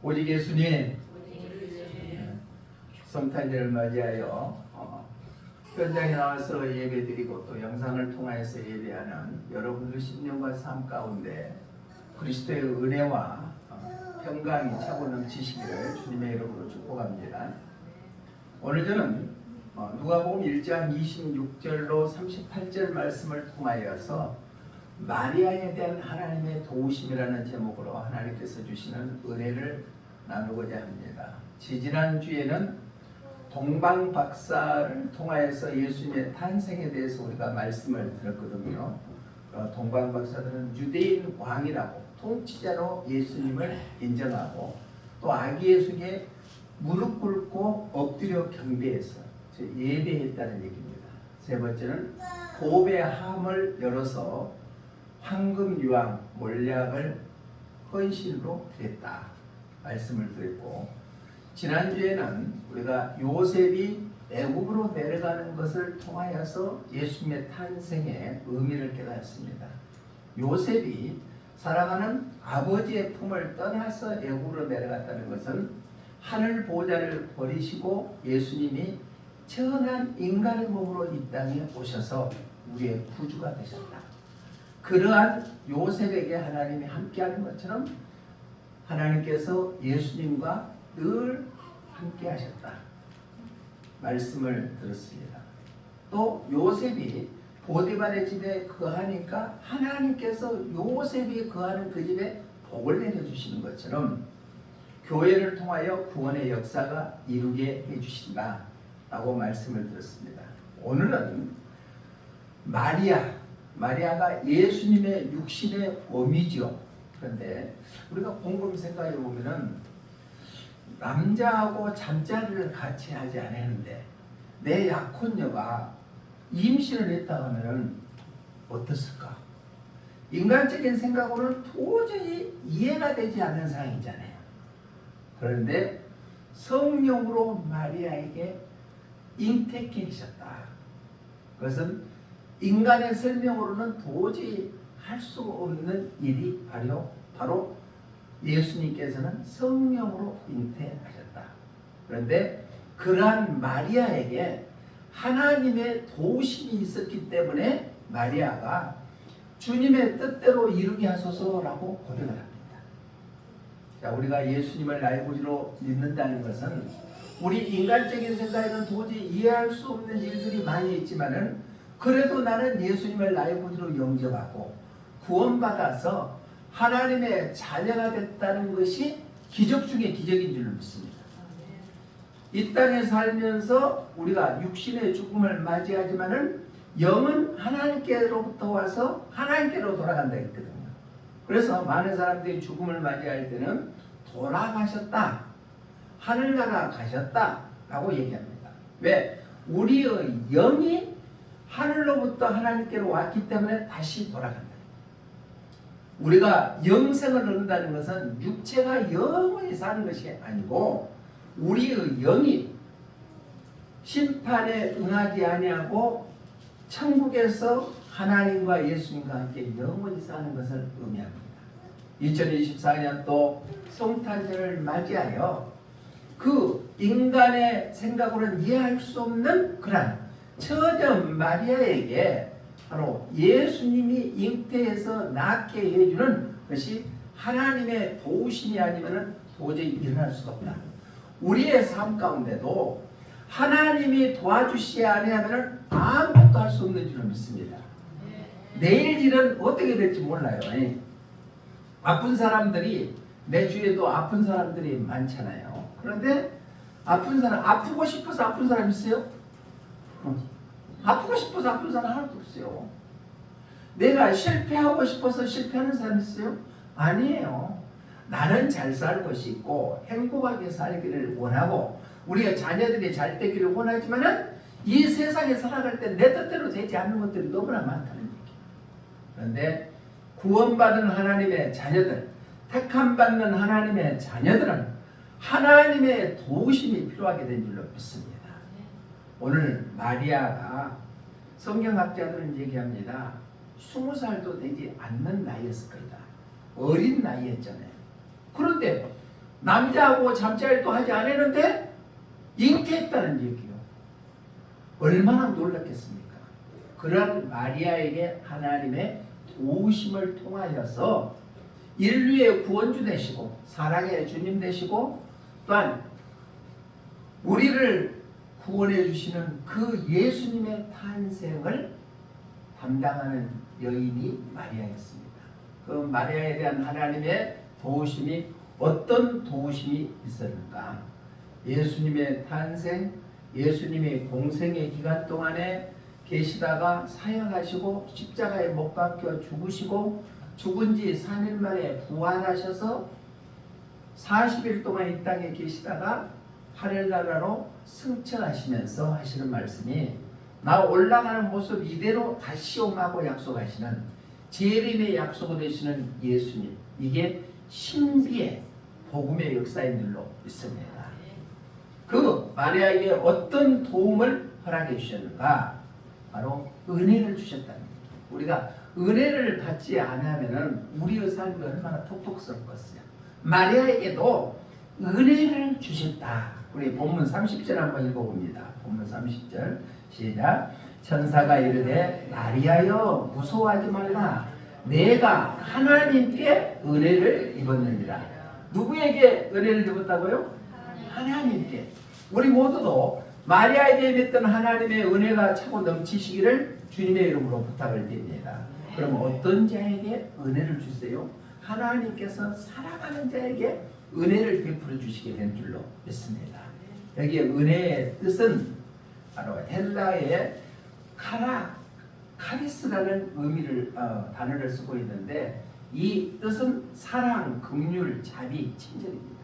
오직 예수님 성탄절을 맞이하여 현장에 나와서 예배드리고 또 영상을 통하여서 예배하는 여러분들 신령과 삶 가운데 그리스도의 은혜와 평강이 차고 넘치시기를 주님의 이름으로 축복합니다. 오늘 저는 누가복음 1장 26절로 38절 말씀을 통하여서 마리아에 대한 하나님의 도우심이라는 제목으로 하나님께서 주시는 은혜를 나누고자 합니다. 지지난주에는 동방박사를 통하여서 예수님의 탄생에 대해서 우리가 말씀을 들었거든요. 동방박사들은 유대인 왕이라고 통치자로 예수님을 인정하고 또 아기 예수에게 무릎 꿇고 엎드려 경배해서 예배했다는 얘기입니다. 세 번째는 보배 함을 열어서 황금 유황 몰약을 헌신으로 드렸다 말씀을 드렸고, 지난주에는 우리가 요셉이 애굽으로 내려가는 것을 통하여서 예수님의 탄생의 의미를 깨달았습니다. 요셉이 사랑하는 아버지의 품을 떠나서 애굽으로 내려갔다는 것은 하늘 보좌를 버리시고 예수님이 천한 인간의 몸으로 이 땅에 오셔서 우리의 구주가 되셨다. 그러한 요셉에게 하나님이 함께하는 것처럼 하나님께서 예수님과 늘 함께하셨다 말씀을 들었습니다. 또 요셉이 보디발의 집에 거하니까 하나님께서 요셉이 거하는 그 집에 복을 내려주시는 것처럼 교회를 통하여 구원의 역사가 이루게 해주신다 라고 말씀을 들었습니다. 오늘은 마리아가 예수님의 육신의 어미죠. 그런데 우리가 곰곰이 생각해 보면은 남자하고 잠자리를 같이 하지 않았는데 내 약혼녀가 임신을 했다 하면은 어떻을까? 인간적인 생각으로는 도저히 이해가 되지 않는 상황이잖아요. 그런데 성령으로 마리아에게 잉태케 하셨다. 그것은 인간의 설명으로는 도저히 할 수 없는 일이 바로 예수님께서는 성령으로 잉태하셨다. 그런데 그러한 마리아에게 하나님의 도우심이 있었기 때문에 마리아가 주님의 뜻대로 이루게 하소서라고 고백을 합니다. 자, 우리가 예수님을 나의 구주로 믿는다는 것은 우리 인간적인 생각에는 도저히 이해할 수 없는 일들이 많이 있지만은 그래도 나는 예수님을 나의 구주로 영접하고 구원받아서 하나님의 자녀가 됐다는 것이 기적 중에 기적인 줄 믿습니다. 이 땅에 살면서 우리가 육신의 죽음을 맞이하지만은 영은 하나님께로부터 와서 하나님께로 돌아간다 했거든요. 그래서 많은 사람들이 죽음을 맞이할 때는 돌아가셨다, 하늘나라 가셨다 라고 얘기합니다. 왜? 우리의 영이 하늘로부터 하나님께로 왔기 때문에 다시 돌아간다. 우리가 영생을 얻는다는 것은 육체가 영원히 사는 것이 아니고 우리의 영이 심판에 응하지 아니하고 천국에서 하나님과 예수님과 함께 영원히 사는 것을 의미합니다. 2024년 또 성탄절을 맞이하여 그 인간의 생각으로는 이해할 수 없는 그런 처녀 마리아에게 바로 예수님이 잉태해서 낳게 해주는 것이 하나님의 도우심이 아니면 도저히 일어날 수가 없다. 우리의 삶 가운데도 하나님이 도와주시지 아니하면 아무것도 할 수 없는 줄 믿습니다. 내일 일은 어떻게 될지 몰라요. 아픈 사람들이, 내 주위에도 아픈 사람들이 많잖아요. 그런데 아픈 사람, 아프고 싶어서 아픈 사람 있어요? 아프고 싶어서 아픈 사람 하나도 없어요. 내가 실패하고 싶어서 실패하는 사람 있어요? 아니에요. 나는 잘 살고 싶고 행복하게 살기를 원하고 우리가 자녀들이 잘 되기를 원하지만은 이 세상에 살아갈 때 내 뜻대로 되지 않는 것들이 너무나 많다는 얘기예요. 그런데 구원받은 하나님의 자녀들, 택함받는 하나님의 자녀들은 하나님의 도우심이 필요하게 된 줄로 믿습니다. 오늘 마리아가 성경학자들은 얘기합니다. 20살도 되지 않는 나이였을 거다. 어린 나이였잖아요. 그런데 남자하고 잠자리도 하지 않았는데 잉태했다는 얘기요. 얼마나 놀랐겠습니까? 그런 마리아에게 하나님의 도우심을 통하여서 인류의 구원주 되시고 사랑의 주님 되시고 또한 우리를 구원해 주시는 그 예수님의 탄생을 담당하는 여인이 마리아였습니다. 그 마리아에 대한 하나님의 도우심이 어떤 도우심이 있었는가? 예수님의 탄생, 예수님의 공생의 기간 동안에 계시다가 사역하시고 십자가에 못 박혀 죽으시고 죽은 지 3일 만에 부활하셔서 40일 동안 이 땅에 계시다가 하늘나라로 승천하시면서 하시는 말씀이 나 올라가는 모습 이대로 다시 오마고 약속하시는 재림의 약속을 되시는 예수님, 이게 신비의 복음의 역사인 줄로 믿습니다. 그 마리아에게 어떤 도움을 허락해 주셨는가? 바로 은혜를 주셨다는 거예요. 우리가 은혜를 받지 않으면 우리의 삶이 얼마나 톡톡스럽겠어요. 마리아에게도 은혜를 주셨다. 우리 본문 30절 한번 읽어봅니다. 본문 30절 시작. 천사가 이르되 마리아여 무서워하지 말라. 내가 하나님께 은혜를 입었느니라. 누구에게 은혜를 입었다고요? 하나님께. 우리 모두도 마리아에게 입었던 하나님의 은혜가 차고 넘치시기를 주님의 이름으로 부탁을 드립니다. 그럼 어떤 자에게 은혜를 주세요? 하나님께서 사랑하는 자에게 은혜를 베풀어 주시게 된 줄로 믿습니다. 여기에 은혜의 뜻은 바로 헬라의 카리스라는 의미를 단어를 쓰고 있는데 이 뜻은 사랑, 긍휼, 자비, 친절입니다.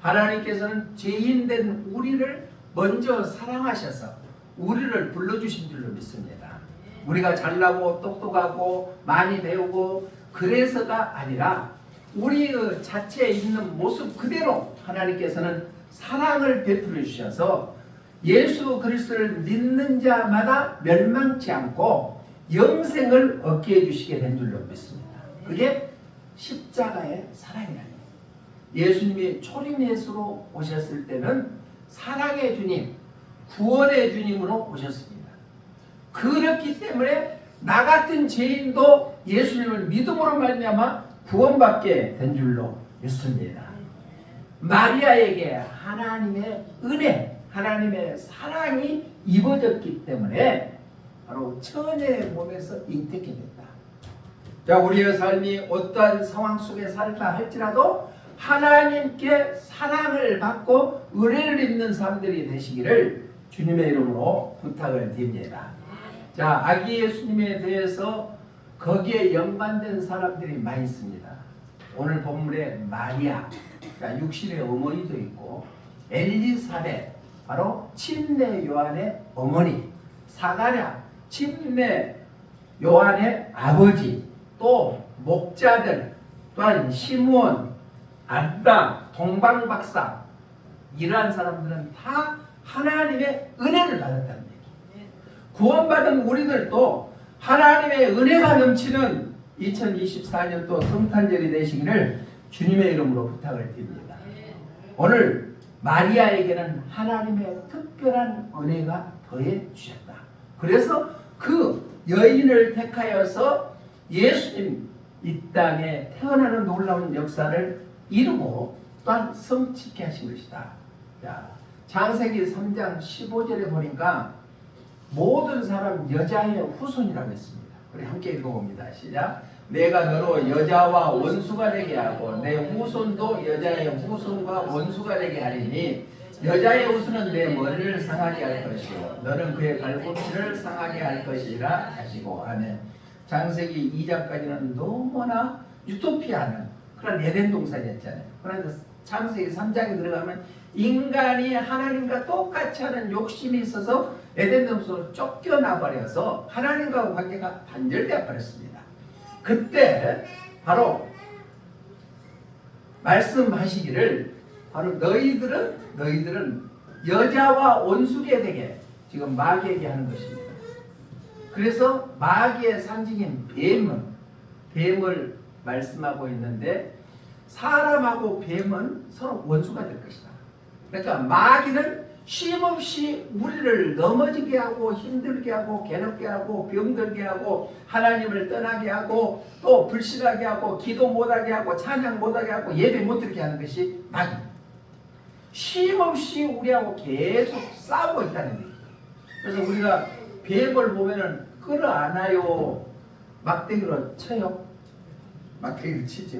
하나님께서는 죄인된 우리를 먼저 사랑하셔서 우리를 불러주신 줄로 믿습니다. 우리가 잘나고 똑똑하고 많이 배우고 그래서가 아니라 우리의 자체에 있는 모습 그대로 하나님께서는 사랑을 베풀어 주셔서 예수 그리스도를 믿는 자마다 멸망치 않고 영생을 얻게 해주시게 된 줄로 믿습니다. 그게 십자가의 사랑이라는 거예요. 예수님이 초림 예수로 오셨을 때는 사랑의 주님, 구원의 주님으로 오셨습니다. 그렇기 때문에 나 같은 죄인도 예수님을 믿음으로 말미암아 구원받게 된 줄로 믿습니다. 마리아에게 하나님의 은혜, 하나님의 사랑이 입어졌기 때문에 바로 처녀의 몸에서 잉태케 됐다. 자, 우리의 삶이 어떠한 상황 속에 살다 할지라도 하나님께 사랑을 받고 은혜를 입는 사람들이 되시기를 주님의 이름으로 부탁을 드립니다. 자, 아기 예수님에 대해서 거기에 연관된 사람들이 많이 있습니다. 오늘 본문에 마리아, 그러니까 육신의 어머니도 있고 엘리사벳, 바로 침례 요한의 어머니, 사가랴, 침례 요한의 아버지, 또 목자들, 또한 시므온, 안나, 동방박사, 이러한 사람들은 다 하나님의 은혜를 받았다는 얘기. 구원받은 우리들도 하나님의 은혜가 넘치는 2024년도 성탄절이 되시기를 주님의 이름으로 부탁을 드립니다. 오늘 마리아에게는 하나님의 특별한 은혜가 더해 주셨다. 그래서 그 여인을 택하여서 예수님 이 땅에 태어나는 놀라운 역사를 이루고 또한 성취케 하신 것이다. 자, 창세기 3장 15절에 보니까 모든 사람 여자의 후손이라고 했습니다. 우리 함께 읽어봅니다. 시작. 내가 너로 여자와 원수가 되게 하고 내 후손도 여자의 후손과 원수가 되게 하리니 여자의 후손은 내 머리를 상하게 할 것이요 너는 그의 발꿈치를 상하게 할 것이라 하시고. 아멘. 창세기 2장까지는 너무나 유토피아는 그런 에덴 동산이었잖아요. 그런데 창세기 3장에 들어가면 인간이 하나님과 똑같이 하는 욕심이 있어서 에덴 동산으로 쫓겨나 버려서 하나님과 관계가 단절되어 버렸습니다. 그때 바로 말씀하시기를 바로 너희들은 여자와 원수게 되게, 지금 마귀에게 하는 것입니다. 그래서 마귀의 상징인 뱀을 말씀하고 있는데 사람하고 뱀은 서로 원수가 될 것이다. 그러니까 마귀는 쉼없이 우리를 넘어지게 하고 힘들게 하고 괴롭게 하고 병들게 하고 하나님을 떠나게 하고 또 불신하게 하고 기도 못하게 하고 찬양 못하게 하고 예배 못드리게 하는 것이 마귀입니다. 쉼없이 우리하고 계속 싸우고 있다는 얘기예요. 그래서 우리가 뱀을 보면은 끌어안아요, 막대기로 쳐요. 막대기를 치죠.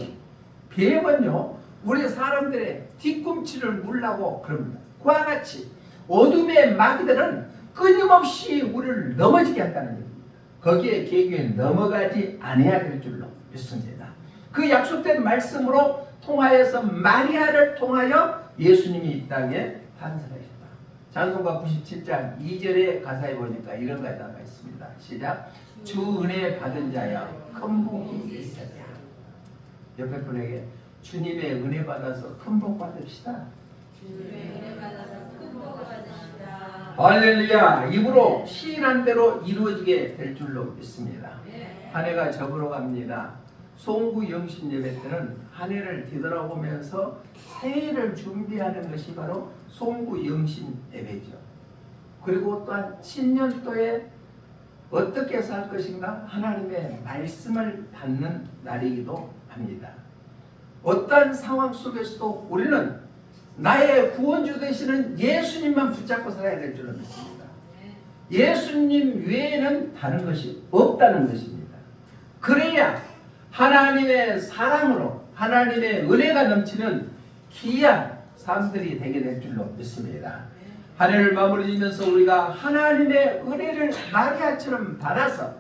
뱀은요 우리 사람들의 뒤꿈치를 물라고 그럽니다. 그와 같이 어둠의 마귀들은 끊임없이 우리를 넘어지게 한다는 얘기입니다. 거기에 계기에 넘어가지 않아야 될 줄로 믿습니다. 그 약속된 말씀으로 통하여서 마리아를 통하여 예수님이 이 땅에 탄생하셨다. 찬송가 97장 2절의 가사에 보니까 이런 가사가 있습니다. 시작. 주 은혜 받은 자여 큰 복이 있으랴. 옆에 분에게 주님의 은혜 받아서 큰 복 받읍시다. 주님의 은혜 받아서 큰 복 받으시다. 할렐루야. 입으로 시인한 대로 이루어지게 될 줄로 믿습니다. 한 해가 접으러 갑니다. 송구 영신 예배 때는 한 해를 뒤돌아보면서 새해를 준비하는 것이 바로 송구 영신 예배죠. 그리고 또한 신년도에 어떻게 살 것인가 하나님의 말씀을 받는 날이기도 합니다. 어떠한 상황 속에서도 우리는 나의 구원주 되시는 예수님만 붙잡고 살아야 될 줄로 믿습니다. 예수님 외에는 다른 것이 없다는 것입니다. 그래야 하나님의 사랑으로 하나님의 은혜가 넘치는 귀한 삶들이 되게 될 줄로 믿습니다. 한 해를 마무리 지면서 우리가 하나님의 은혜를 마리아처럼 받아서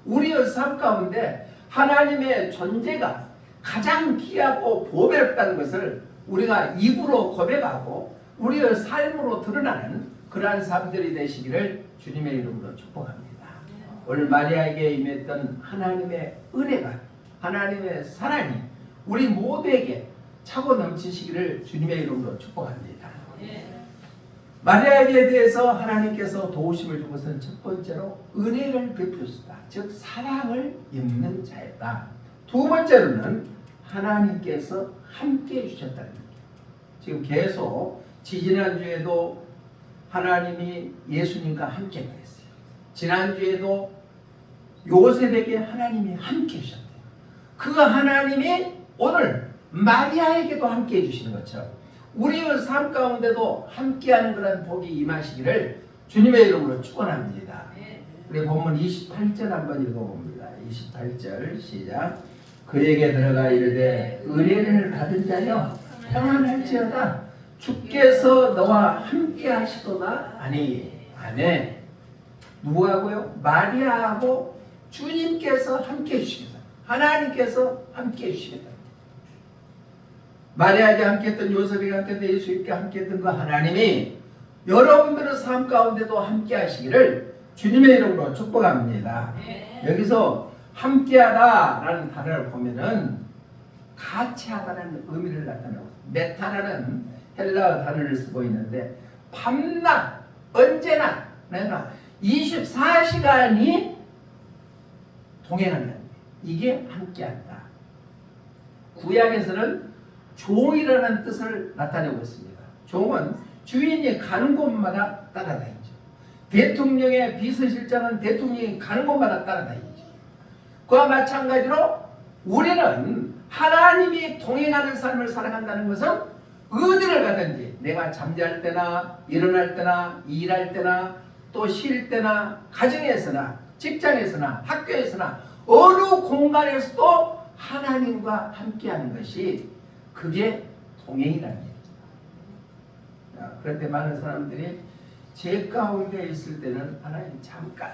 우리의 삶 가운데 하나님의 존재가 가장 귀하고 보배롭다는 것을 우리가 입으로 고백하고 우리의 삶으로 드러나는 그러한 삶들이 되시기를 주님의 이름으로 축복합니다. 오늘 마리아에게 임했던 하나님의 은혜가 하나님의 사랑이 우리 모두에게 차고 넘치시기를 주님의 이름으로 축복합니다. 마리아에게 대해서 하나님께서 도우심을 준 것은 첫 번째로 은혜를 베푸셨다. 즉 사랑을 입는 자였다. 두 번째로는 하나님께서 함께해 주셨다는 얘기예요. 지금 계속 지지난주에도 하나님이 예수님과 함께 했어요. 지난주에도 요셉에게 하나님이 함께해 주셨대요. 그 하나님이 오늘 마리아에게도 함께해 주시는 것처럼 우리의 삶 가운데도 함께하는 그런 복이 임하시기를 주님의 이름으로 축원합니다. 우리 본문 28절 한번 읽어봅니다. 28절 시작. 그에게 들어가 이르되 은혜를 받은 자여 평안할지어다. 주께서 너와 함께하시도다 하니. 아멘. 누구하고요? 마리아하고 주님께서 함께해 주시겠다. 하나님께서 함께해 주시겠다. 마리아에게 함께했던 요셉에게 함께했던 예수님께 함께했던 그 하나님이 여러분들의 삶 가운데도 함께하시기를 주님의 이름으로 축복합니다. 여기서 함께하다라는 단어를 보면은 같이 하다는 의미를 나타내고 메타라는 헬라어 단어를 쓰고 있는데 밤낮 언제나 내가 24시간이 동행한다. 이게 함께한다. 구약에서는 종이라는 뜻을 나타내고 있습니다. 종은 주인이 가는 곳마다 따라다니죠. 대통령의 비서실장은 대통령이 가는 곳마다 따라다니죠. 그와 마찬가지로 우리는 하나님이 동행하는 삶을 살아간다는 것은 어디를 가든지 내가 잠잘 때나 일어날 때나 일할 때나 또 쉴 때나 가정에서나 직장에서나 학교에서나 어느 공간에서도 하나님과 함께하는 것이 그게 동행이라는 얘기입니다. 그런데 많은 사람들이 제 가운데 있을 때는 하나님 잠깐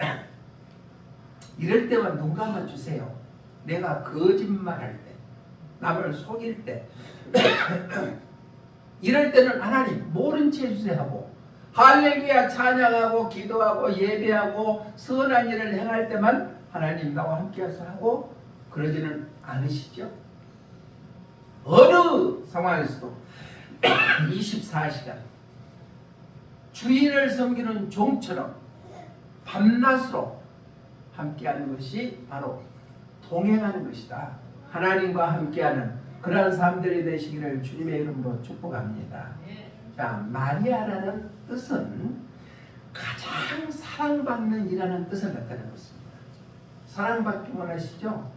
이럴 때만 눈 감아주세요. 내가 거짓말할 때 남을 속일 때 이럴 때는 하나님 모른 채 해주세요 하고 할렐루야 찬양하고 기도하고 예배하고 선한 일을 행할 때만 하나님 나와 함께해서 하고 그러지는 않으시죠? 어느 상황에서도 24시간 주인을 섬기는 종처럼 밤낮으로 함께하는 것이 바로 동행하는 것이다. 하나님과 함께하는 그러한 사람들이 되시기를 주님의 이름으로 축복합니다. 자, 마리아라는 뜻은 가장 사랑받는 이라는 뜻을 나타내고 있습니다. 사랑받기 원하시죠?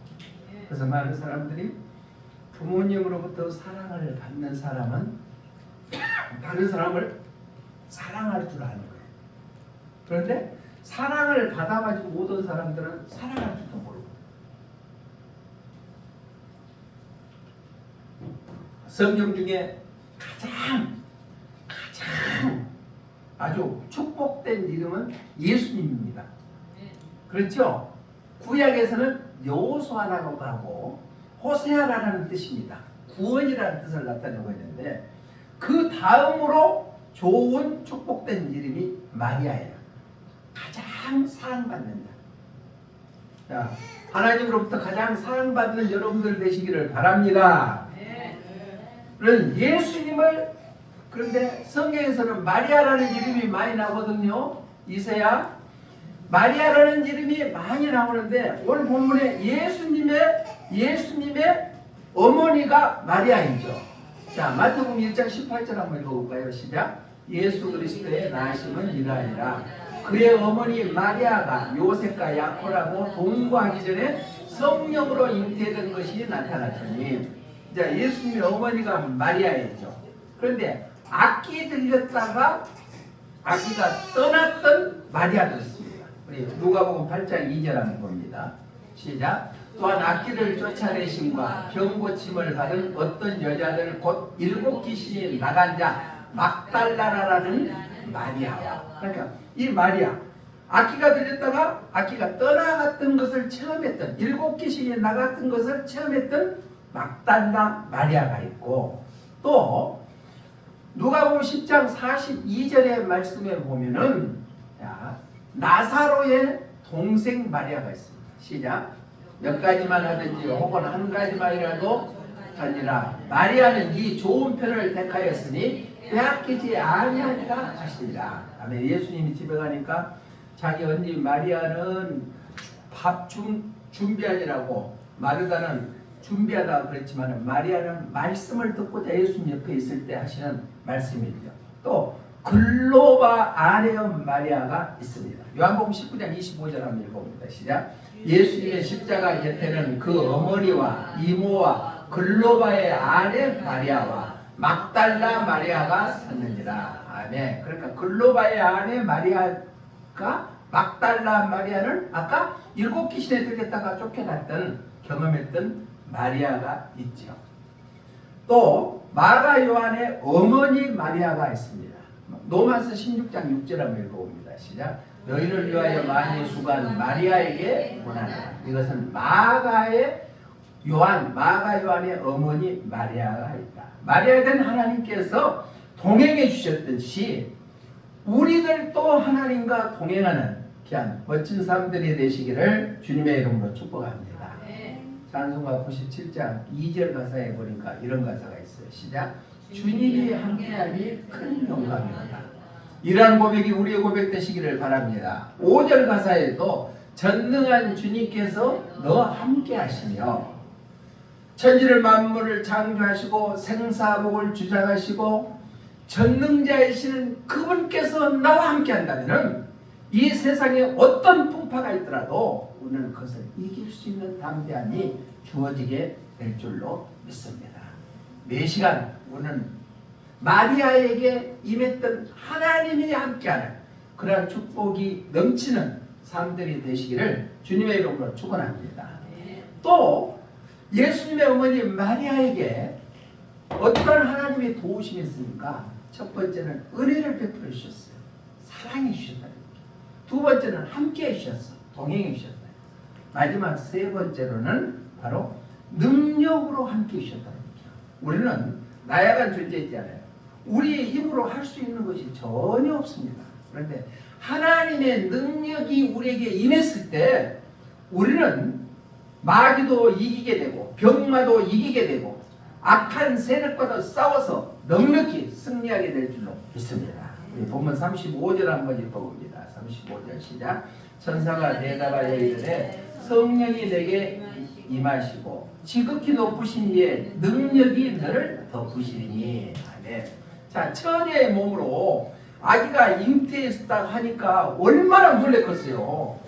그래서 많은 사람들이 부모님으로부터 사랑을 받는 사람은 다른 사람을 사랑할 줄 아는 거예요. 그런데 사랑을 받아가지고 못 온 사람들은 사랑할 줄도 모르고. 성경 중에 가장 아주 축복된 이름은 예수님입니다. 그렇죠? 구약에서는 여호수아라고 하고 호세아라는 뜻입니다. 구원이라는 뜻을 나타내고 있는데 그 다음으로 좋은 축복된 이름이 마리아예요. 가장 사랑받는 자. 자, 하나님으로부터 가장 사랑받는 여러분들 되시기를 바랍니다. 그런 예수님을 그런데 성경에서는 마리아라는 이름이 많이 나오거든요. 이세야 마리아라는 이름이 많이 나오는데 오늘 본문에 예수님의 어머니가 마리아이죠. 자, 마태복음 1장 18절 한번 읽어볼까요? 시작. 예수 그리스도의 나심은 이러하니라. 그의 어머니 마리아가 요셉과 야코라고 동거하기 전에 성령으로 잉태된 것이 나타났더니, 자, 예수님의 어머니가 마리아이죠. 그런데 악기 들렸다가 아기가 떠났던 마리아도 있습니다. 우리 누가복음 8장 2절 한번 봅니다. 시작. 또한 악기를 쫓아내심과 병 고침을 받은 어떤 여자들 곧 7 귀신이 나간 자 막달라라는 마리아와, 그러니까 이 마리아 악기가 들렸다가 악기가 떠나갔던 것을 체험했던 7 귀신이 나갔던 것을 체험했던 막달라 마리아가 있고, 또 누가복음 10장 42절의 말씀에 보면은 자, 나사로의 동생 마리아가 있습니다. 시작. 몇 가지만 하든지 혹은 한 가지만이라도 하니라. 마리아는 이 좋은 편을 택하였으니 빼앗기지 아니하리라 하시니라. 아멘. 예수님이 집에 가니까 자기 언니 마리아는 밥 준비하느라고 마르다는 준비하다 그랬지만 마리아는 말씀을 듣고자 예수님 옆에 있을 때 하시는 말씀이죠. 또 글로바 아내의 마리아가 있습니다. 요한복음 19장 25절 한번 읽어봅니다. 시작. 예수님의 십자가 곁에는 그 어머니와 이모와 글로바의 아내 마리아와 막달라 마리아가 섰느니라. 아멘. 그러니까 글로바의 아내 마리아가 막달라 마리아는 아까 7 귀신에 들렸다가 쫓겨났던 경험했던 마리아가 있죠. 또 마가 요한의 어머니 마리아가 있습니다. 로마서 16장 6절 한번 읽어봅니다. 시작. 너희를 위하여 많이 수고한 마리아에게 원하노라. 이것은 마가 요한의 어머니 마리아가 있다. 마리아에 대한 하나님께서 동행해 주셨듯이 우리들도 하나님과 동행하는 귀한 멋진 사람들이 되시기를 주님의 이름으로 축복합니다. 찬송가 97장 2절 가사에 보니까 이런 가사가 있어요. 시작. 주님이 함께하니 큰 영광이로다. 이러한 고백이 우리의 고백 되시기를 바랍니다. 5절 가사에도 전능한 주님께서 너와 함께 하시며 천지를 만물을 창조하시고 생사복을 주장하시고 전능자이시는 그분께서 나와 함께 한다면 이 세상에 어떤 풍파가 있더라도 우리는 그것을 이길 수 있는 담대함이 주어지게 될 줄로 믿습니다. 매 시간 우리는 마리아에게 임했던 하나님이 함께하는 그러한 축복이 넘치는 삶들이 되시기를 주님의 이름으로 축원합니다. 또 예수님의 어머니 마리아에게 어떤 하나님의 도우심이 있습니까? 첫 번째는 은혜를 베풀어 주셨어요. 사랑해 주셨다. 두 번째는 함께 해주셨어. 동행해 주셨다. 마지막 세 번째로는 바로 능력으로 함께 해주셨다는 거죠. 우리는 나약한 존재이잖아요. 우리의 힘으로 할 수 있는 것이 전혀 없습니다. 그런데 하나님의 능력이 우리에게 임했을 때 우리는 마귀도 이기게 되고 병마도 이기게 되고 악한 세력과도 싸워서 넉넉히 승리하게 될 줄로 믿습니다. 우리 본문 35절 한번 읽어봅니다. 35절 시작. 천사가 대답하여 이르되 성령이 내게 임하시고 지극히 높으신 이의 능력이 너를 덮으시니. 아멘. 자, 처녀의 몸으로 아기가 잉태했다 하니까 얼마나 놀랬겠어요.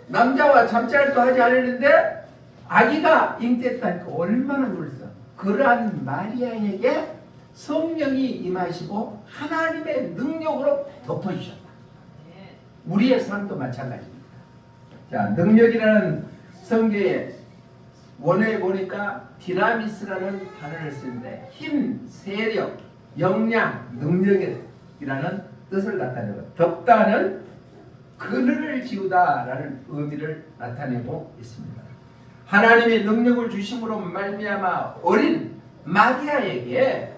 남자와 잠자리도 하지 않았는데 아기가 잉태했다니까 얼마나 놀랐어. 그러한 마리아에게 성령이 임하시고 하나님의 능력으로 덮어주셨다. 우리의 삶도 마찬가지입니다. 자, 능력이라는 성경에 원어에 보니까 디나미스라는 단어를 쓰는데 힘, 세력, 역량, 능력이라는 뜻을 나타내고 덮다는 그늘을 지우다라는 의미를 나타내고 있습니다. 하나님의 능력을 주심으로 말미암아 어린 마리아에게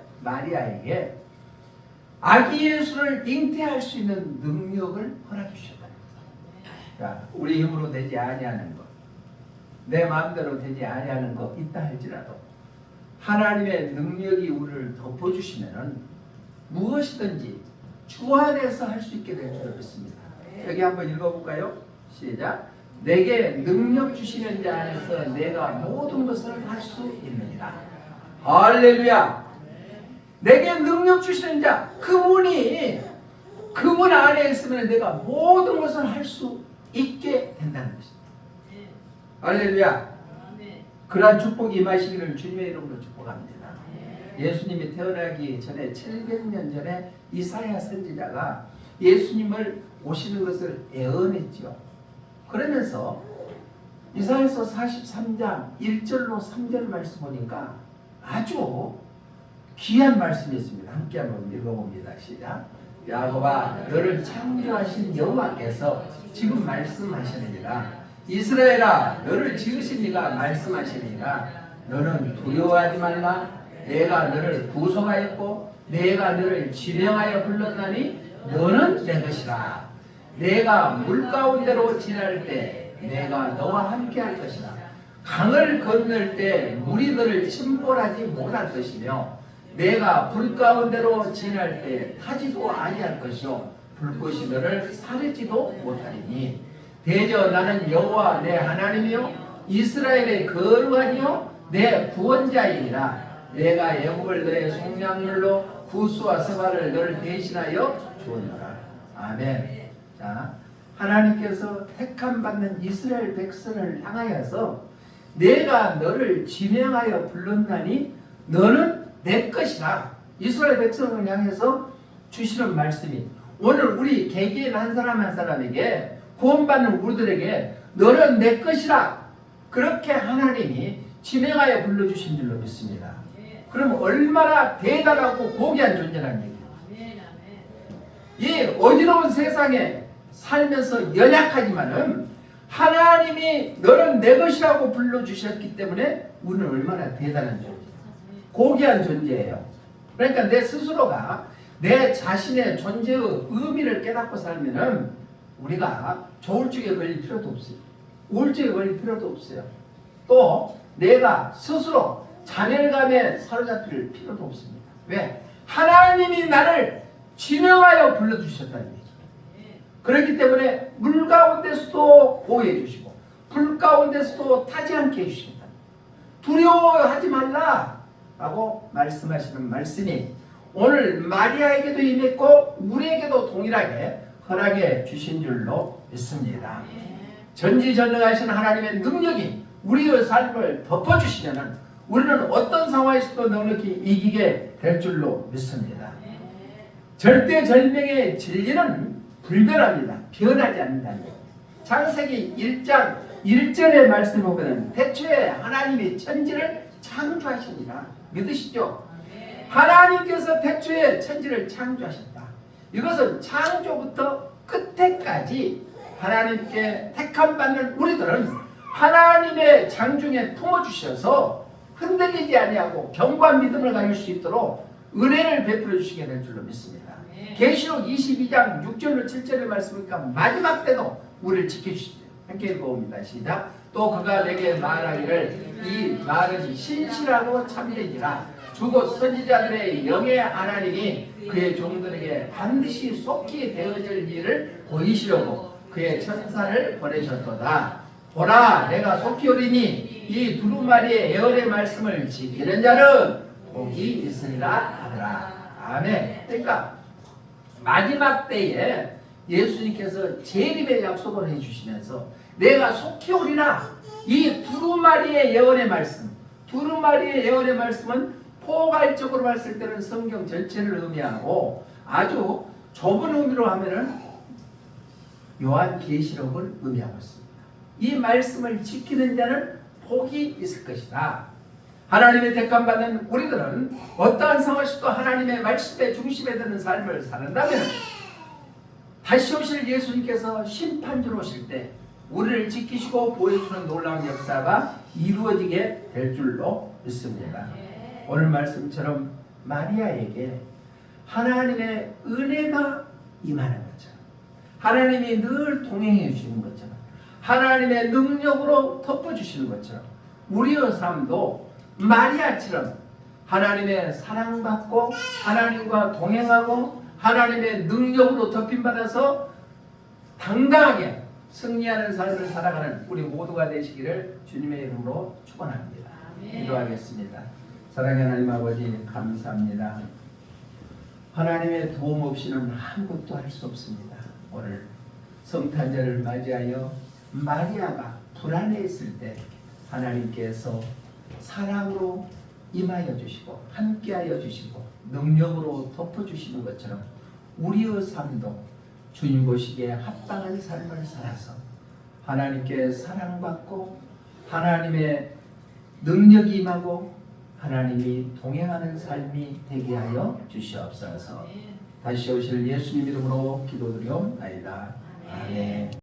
아기 예수를 잉태할 수 있는 능력을 허락해 주셨다. 자, 우리 힘으로 되지 아니하는 것, 내 마음대로 되지 아니하는 것 있다 할지라도 하나님의 능력이 우리를 덮어주시면은 무엇이든지 주 안에서 할 수 있게 될 줄 믿습니다. 여기 한번 읽어볼까요? 시작. 내게 능력 주시는 자 안에서 내가 모든 것을 할 수 있느니라. 할렐루야. 내게 능력 주시는 자, 그분 안에 있으면 내가 모든 것을 할 수 있게 된다는 것입니다. 할렐루야. 그러한 축복이 임하시기를 주님의 이름으로 축복합니다. 예수님이 태어나기 전에 700년 전에 이사야 선지자가 예수님을 오시는 것을 예언했죠. 그러면서 이사야서 43장 1절로 3절 말씀 보니까 아주 귀한 말씀이 있습니다. 함께 한번 읽어봅니다. 시작. 야곱아, 너를 창조하신 여호와께서 지금 말씀하시느니라. 이스라엘아, 너를 지으신 이가 말씀하시니라. 너는 두려워하지 말라. 내가 너를 구속하였고 내가 너를 지명하여 불렀나니 너는 내 것이라. 내가 물 가운데로 지날 때 내가 너와 함께 할 것이라. 강을 건널 때 물이 너를 침몰하지 못할 것이며 내가 불 가운데로 지날 때 타지도 아니할 것이요 불꽃이 너를 사르지도 못하리니 대저 나는 여호와 내 하나님이요 이스라엘의 거룩하니요 내 구원자이니라. 내가 애굽을 너의 속량물로 구스와 스바를 너를 대신하여 주었노라. 아멘. 자, 하나님께서 택함 받는 이스라엘 백성을 향하여서 내가 너를 지명하여 불렀나니 너는 내 것이라. 이스라엘 백성을 향해서 주시는 말씀이 오늘 우리 개개인 한 사람 한 사람에게 구원받는 우리들에게 너는 내 것이라. 그렇게 하나님이 지명하여 불러주신 줄로 믿습니다. 그럼 얼마나 대단하고 고귀한 존재라는 얘기예요. 이 어지러운 세상에 살면서 연약하지만은 하나님이 너는 내 것이라고 불러주셨기 때문에 우리는 얼마나 대단한 존재, 고귀한 존재예요. 그러니까 내 스스로가 내 자신의 존재의 의미를 깨닫고 살면은 우리가 조울증에 걸릴 필요도 없어요. 우울증에 걸릴 필요도 없어요. 또 내가 스스로 자멸감에 사로잡힐 필요도 없습니다. 왜? 하나님이 나를 지명하여 불러주셨다는 얘기죠. 그렇기 때문에 물 가운데서도 보호해 주시고 불 가운데서도 타지 않게 해주신다. 두려워하지 말라 라고 말씀하시는 말씀이 오늘 마리아에게도 임했고 우리에게도 동일하게 허락해 주신 줄로 믿습니다. 전지전능하신 하나님의 능력이 우리의 삶을 덮어주시면 우리는 어떤 상황에서도 넉넉히 이기게 될 줄로 믿습니다. 절대절명의 진리는 불변합니다. 변하지 않는다는 것. 창세기 1장 1절의 말씀을 보면 태초에 하나님이 천지를 창조하시니라. 믿으시죠? 하나님께서 태초에 천지를 창조하셨다. 이것은 창조부터 끝에까지 하나님께 택함받는 우리들은 하나님의 장중에 품어주셔서 흔들리지 아니하고 견고한 믿음을 가질 수 있도록 은혜를 베풀어 주시게 될 줄로 믿습니다. 계시록 22장 6절로 7절의 말씀이니까 마지막 때도 우리를 지켜주시죠. 함께 읽어봅니다. 시작. 또 그가 내게 말하기를 이 말은 신실하고 참되니라. 주곧 선지자들의 영의 하나님이 그의 종들에게 반드시 속히 되어질 일을 보이시려고 그의 천사를 보내셨도다. 보라, 내가 속히 오리니 이 두루마리의 예언의 말씀을 지키는 자는 복이 있으리라 하더라. 아멘. 그러니까 마지막 때에 예수님께서 재림의 약속을 해주시면서 내가 속히 오리라. 이 두루마리의 예언의 말씀, 두루마리의 예언의 말씀은 포괄적으로 봤을 때는 성경 전체를 의미하고 아주 좁은 의미로 하면은 요한계시록을 의미하고 있습니다. 이 말씀을 지키는 자는 복이 있을 것이다. 하나님의 택함받는 우리들은 어떠한 상황에서도 하나님의 말씀의 중심에 드는 삶을 사는다면 다시 오실 예수님께서 심판주로 오실 때 우리를 지키시고 보여주는 놀라운 역사가 이루어지게 될 줄로 믿습니다. 오늘 말씀처럼 마리아에게 하나님의 은혜가 임하는 것처럼, 하나님이 늘 동행해 주시는 것처럼, 하나님의 능력으로 덮어주시는 것처럼 우리의 삶도 마리아처럼 하나님의 사랑받고 하나님과 동행하고 하나님의 능력으로 덮임받아서 당당하게 승리하는 삶을 살아가는 우리 모두가 되시기를 주님의 이름으로 축원합니다. 기도하겠습니다. 사랑하는 하나님 아버지 감사합니다. 하나님의 도움 없이는 아무것도 할 수 없습니다. 오늘 성탄절을 맞이하여 마리아가 불안해했을 때 하나님께서 사랑으로 임하여 주시고 함께하여 주시고 능력으로 덮어주시는 것처럼 우리의 삶도 주님 보시기에 합당한 삶을 살아서 하나님께 사랑받고 하나님의 능력이 임하고 하나님이 동행하는 삶이 되게 하여 주시옵소서. 다시 오실 예수님 이름으로 기도드리옵나이다. 아멘.